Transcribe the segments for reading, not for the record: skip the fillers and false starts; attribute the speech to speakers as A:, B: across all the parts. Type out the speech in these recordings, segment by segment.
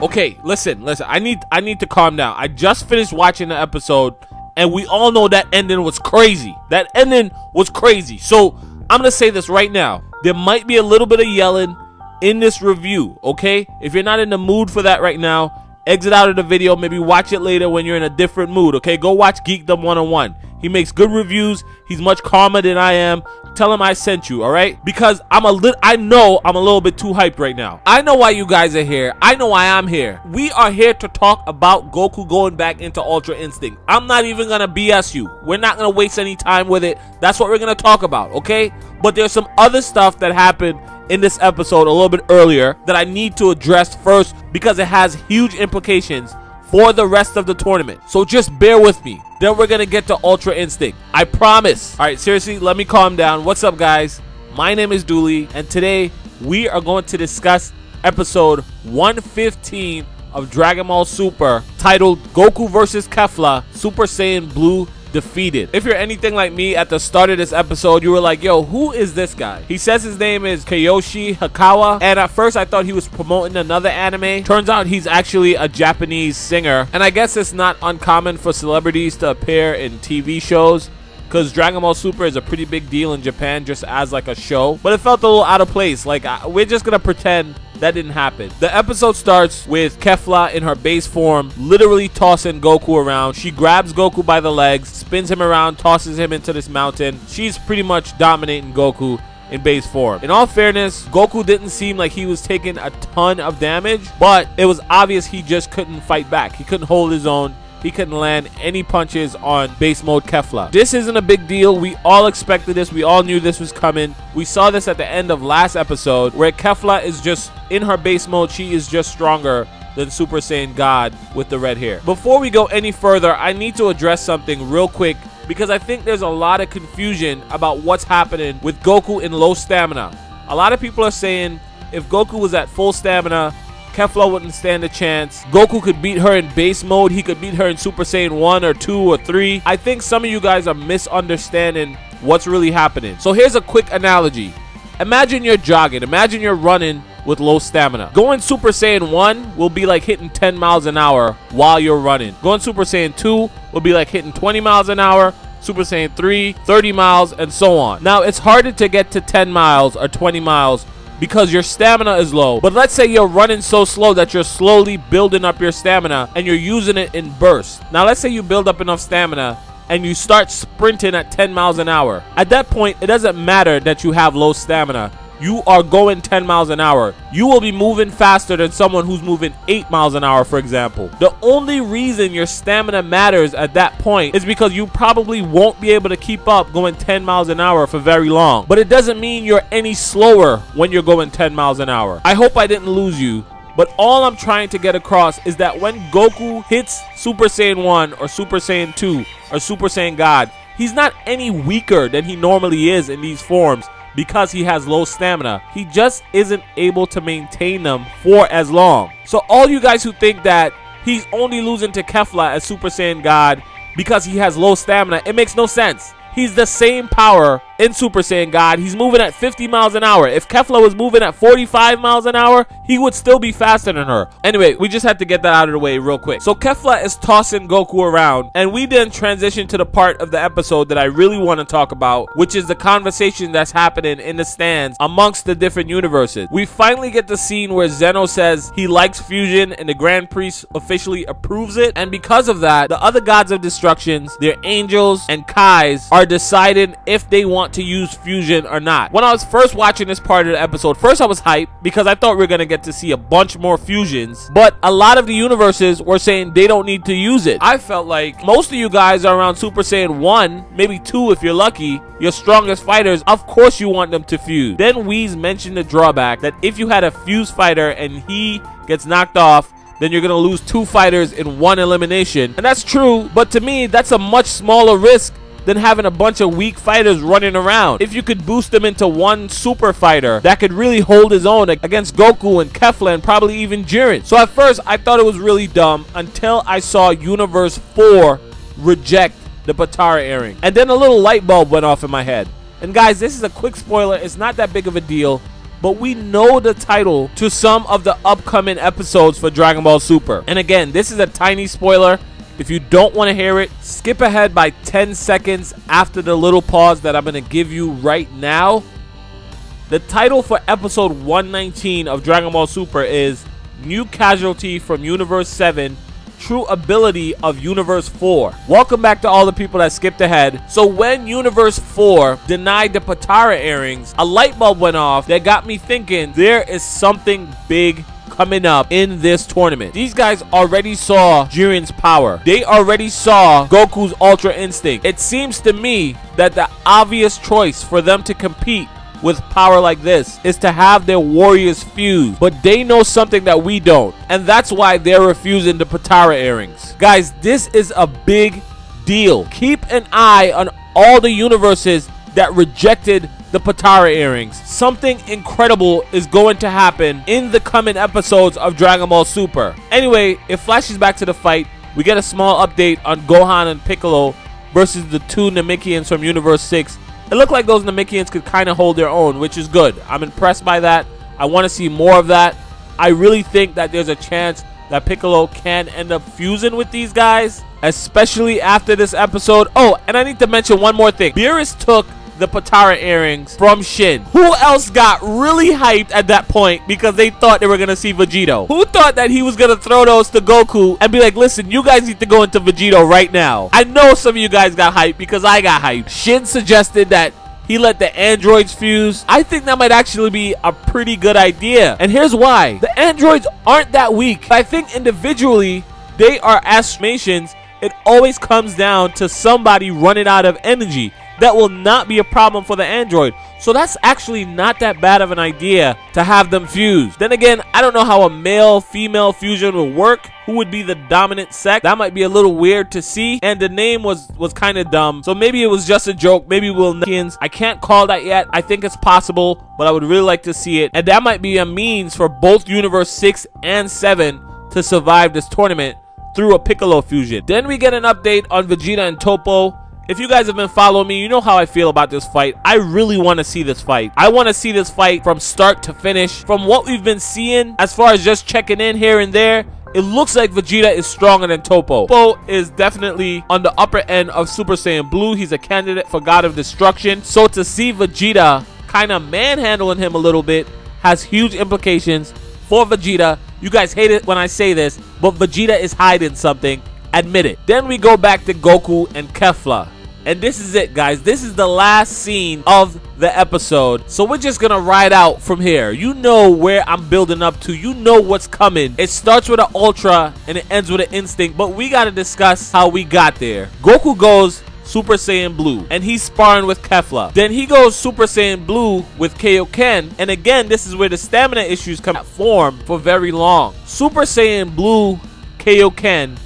A: Okay, listen. I need to calm down. I just finished watching the episode, and we all know that ending was crazy. That ending was crazy. So I'm gonna say this right now. There might be a little bit of yelling in this review, okay? If you're not in the mood for that right now, exit out of the video. Maybe watch it later when you're in a different mood, okay? Go watch Geekdom 101. He makes good reviews. He's much calmer than I am. Tell him I sent you, all right? Because I know I'm a little bit too hyped right now. I know why you guys are here. I know why I'm here. We are here to talk about Goku going back into Ultra Instinct. I'm not even gonna BS you. We're not gonna waste any time with it. That's what we're gonna talk about, okay? But there's some other stuff that happened in this episode a little bit earlier that I need to address first because it has huge implications for the rest of the tournament. So just bear with me. Then we're gonna get to Ultra Instinct. I promise. All right, seriously, let me calm down. What's up, guys? My name is Dooley, and today we are going to discuss episode 115 of Dragon Ball Super, titled Goku vs. Kefla, Super Saiyan Blue Defeated. If you're anything like me, at the start of this episode, you were like, yo, who is this guy? He says his name is Kiyoshi Hikawa, and at first I thought he was promoting another anime. Turns out he's actually a Japanese singer, and I guess it's not uncommon for celebrities to appear in TV shows, because Dragon Ball Super is a pretty big deal in Japan just as like a show, but it felt a little out of place. Like, we're just gonna pretend that didn't happen. The episode starts with Kefla in her base form, literally tossing Goku around. She grabs Goku by the legs, spins him around, tosses him into this mountain. She's pretty much dominating Goku in base form. In all fairness, Goku didn't seem like he was taking a ton of damage, but it was obvious he just couldn't fight back. He couldn't hold his own. He couldn't land any punches on base mode Kefla. This isn't a big deal. We all expected this. We all knew this was coming. We saw this at the end of last episode where Kefla is just in her base mode. She is just stronger than Super Saiyan God with the red hair. Before we go any further, I need to address something real quick because I think there's a lot of confusion about what's happening with Goku in low stamina. A lot of people are saying if Goku was at full stamina, Kefla wouldn't stand a chance. Goku could beat her in base mode. He could beat her in Super Saiyan 1 or 2 or 3. I think some of you guys are misunderstanding what's really happening. So here's a quick analogy. Imagine you're jogging. Imagine you're running with low stamina. Going Super Saiyan 1 will be like hitting 10 miles an hour while you're running. Going Super Saiyan 2 will be like hitting 20 miles an hour. Super Saiyan 3, 30 miles, and so on. Now, it's harder to get to 10 miles or 20 miles because your stamina is low. But let's say you're running so slow that you're slowly building up your stamina and you're using it in bursts. Now let's say you build up enough stamina and you start sprinting at 10 miles an hour. At that point, it doesn't matter that you have low stamina. You are going 10 miles an hour. You will be moving faster than someone who's moving 8 miles an hour, for example. The only reason your stamina matters at that point is because you probably won't be able to keep up going 10 miles an hour for very long. But it doesn't mean you're any slower when you're going 10 miles an hour. I hope I didn't lose you. But all I'm trying to get across is that when Goku hits Super Saiyan 1 or Super Saiyan 2 or Super Saiyan God, he's not any weaker than he normally is in these forms because he has low stamina. He just isn't able to maintain them for as long. So all you guys who think that he's only losing to Kefla as Super Saiyan God because he has low stamina, it makes no sense. He's the same power in Super Saiyan God. He's moving at 50 miles an hour. If Kefla was moving at 45 miles an hour, he would still be faster than her. Anyway, we just had to get that out of the way real quick. So Kefla is tossing Goku around, and we then transition to the part of the episode that I really want to talk about, which is the conversation that's happening in the stands amongst the different universes. We finally get the scene where Zeno says he likes fusion, and the Grand Priest officially approves it. And because of that, the other gods of destructions, their angels and Kais, are deciding if they want to use fusion or not. When I was first watching this part of the episode, first I was hyped because I thought we were going to get to see a bunch more fusions, but a lot of the universes were saying they don't need to use it. I felt like most of you guys are around Super Saiyan 1, maybe 2 if you're lucky, your strongest fighters. Of course you want them to fuse. Then Whis mentioned the drawback that if you had a fuse fighter and he gets knocked off, then you're going to lose 2 fighters in 1 elimination. And that's true, but to me, that's a much smaller risk than having a bunch of weak fighters running around. If you could boost them into 1 super fighter that could really hold his own against Goku and Kefla and probably even Jiren. So at first, I thought it was really dumb until I saw Universe 4 reject the Potara earring. And then a little light bulb went off in my head. And guys, this is a quick spoiler. It's not that big of a deal. but we know the title to some of the upcoming episodes for Dragon Ball Super. And again, this is a tiny spoiler. If you don't want to hear it, skip ahead by 10 seconds after the little pause that I'm going to give you right now. The title for episode 119 of Dragon Ball Super is New Casualty from Universe 7, True Ability of Universe 4. Welcome back to all the people that skipped ahead. So when Universe 4 denied the Potara earrings, a light bulb went off that got me thinking there is something big coming up in this tournament. These guys already saw Jiren's power. They already saw Goku's Ultra Instinct. It seems to me that the obvious choice for them to compete with power like this is to have their warriors fuse, but they know something that we don't, and that's why they're refusing the Potara earrings. Guys, this is a big deal. Keep an eye on all the universes that rejected the Potara earrings. Something incredible is going to happen in the coming episodes of Dragon Ball Super. Anyway, it flashes back to the fight. We get a small update on Gohan and Piccolo versus the two Namekians from Universe 6. It looked like those Namekians could kind of hold their own, which is good. I'm impressed by that. I want to see more of that. I really think that there's a chance that Piccolo can end up fusing with these guys, especially after this episode. Oh, and I need to mention one more thing. Beerus took the Potara earrings from Shin. Who else got really hyped at that point because they thought they were gonna see Vegito? Who thought that he was gonna throw those to Goku and be like, listen, you guys need to go into Vegito right now? I know some of you guys got hyped because I got hyped. Shin suggested that he let the androids fuse. I think that might actually be a pretty good idea, and here's why. The androids aren't that weak. I think individually they are estimations. It always comes down to somebody running out of energy. That will not be a problem for the android. So that's actually not that bad of an idea to have them fuse. Then again, I don't know how a male-female fusion will work. Who would be the dominant sex? That might be a little weird to see. And the name was kind of dumb. So maybe it was just a joke. Maybe we'll I can't call that yet. I think it's possible, but I would really like to see it. And that might be a means for both Universe 6 and 7 to survive this tournament through a Piccolo fusion. Then we get an update on Vegeta and Toppo. If you guys have been following me, you know how I feel about this fight. I really want to see this fight. I want to see this fight from start to finish. From what we've been seeing, as far as just checking in here and there, it looks like Vegeta is stronger than Toppo. Toppo is definitely on the upper end of Super Saiyan Blue. He's a candidate for God of Destruction. So to see Vegeta kind of manhandling him a little bit has huge implications for Vegeta. You guys hate it when I say this, but Vegeta is hiding something. Admit it. Then we go back to Goku and Kefla. And this is it, guys. This is the last scene of the episode. So we're just gonna ride out from here. You know where I'm building up to. You know what's coming. It starts with an Ultra and it ends with an Instinct. But we gotta discuss how we got there. Goku goes Super Saiyan Blue, and he's sparring with Kefla. Then he goes Super Saiyan Blue with Kaioken. And again, this is where the stamina issues come form for very long. Super Saiyan Blue Kaioken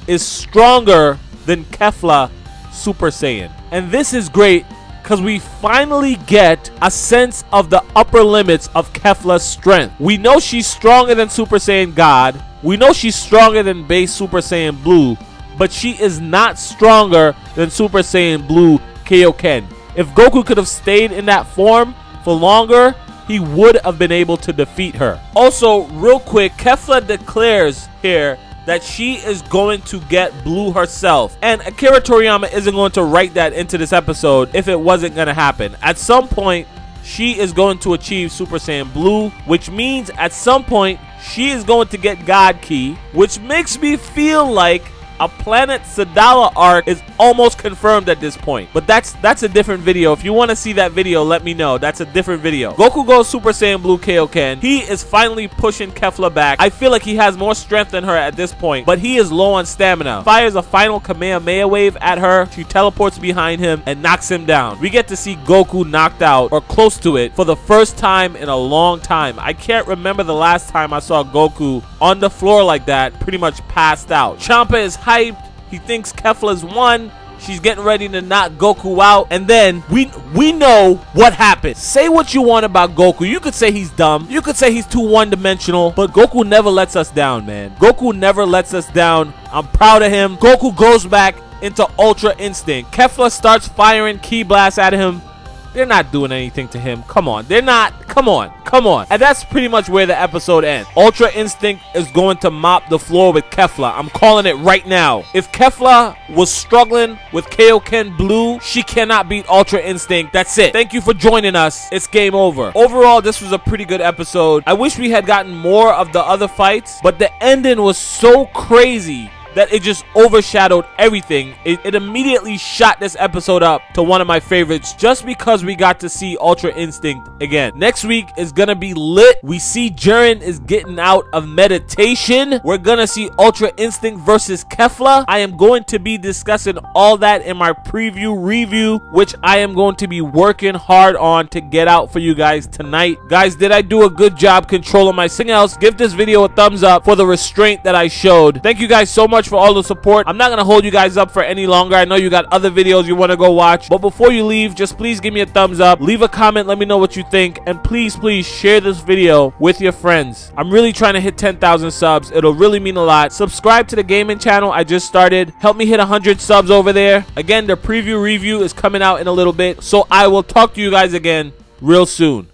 A: is stronger than Kefla Super Saiyan, and this is great because we finally get a sense of the upper limits of Kefla's strength. We know she's stronger than Super Saiyan God. We know she's stronger than base Super Saiyan Blue, but she is not stronger than Super Saiyan Blue Kaioken. If Goku could have stayed in that form for longer, he would have been able to defeat her. Also, real quick, Kefla declares here that she is going to get Blue herself. And Akira Toriyama isn't going to write that into this episode if it wasn't going to happen. At some point, she is going to achieve Super Saiyan Blue, which means at some point, she is going to get God Ki, which makes me feel like a Planet Sadala arc is almost confirmed at this point. But that's a different video. If you want to see that video, let me know. That's a different video. Goku goes Super Saiyan Blue Kaioken. He is finally pushing Kefla back. I feel like he has more strength than her at this point, but he is low on stamina. Fires a final Kamehameha wave at her. She teleports behind him and knocks him down. We get to see Goku knocked out, or close to it, for the first time in a long time. I can't remember the last time I saw Goku on the floor like that, pretty much passed out. Champa is hyped. He thinks Kefla's won. She's getting ready to knock Goku out. And then we know what happened. Say what you want about Goku. You could say he's dumb. You could say he's too one-dimensional. But Goku never lets us down, man. Goku never lets us down. I'm proud of him. Goku goes back into Ultra Instinct. Kefla starts firing Ki Blasts at him. They're not doing anything to him. Come on. They're not. Come on. Come on. And that's pretty much where the episode ends. Ultra Instinct is going to mop the floor with Kefla. I'm calling it right now. If Kefla was struggling with Kaioken Blue, she cannot beat Ultra Instinct. That's it. Thank you for joining us. It's game over. Overall, this was a pretty good episode. I wish we had gotten more of the other fights, but the ending was so crazy that it just overshadowed everything. It immediately shot this episode up to one of my favorites just because we got to see Ultra Instinct again. Next week is gonna be lit. We see Jiren is getting out of meditation. We're gonna see Ultra Instinct versus Kefla. I am going to be discussing all that in my preview review, which I am going to be working hard on to get out for you guys tonight. Guys, did I do a good job controlling my signals? Give this video a thumbs up for the restraint that I showed. Thank you guys so much for all the support. I'm not gonna hold you guys up for any longer. I know you got other videos you want to go watch, but before you leave, just please give me a thumbs up, leave a comment, let me know what you think, and please share this video with your friends. I'm really trying to hit 10,000 subs. It'll really mean a lot. Subscribe to the gaming channel I just started. Help me hit 100 subs over there. Again, the preview review is coming out in a little bit, so I will talk to you guys again real soon.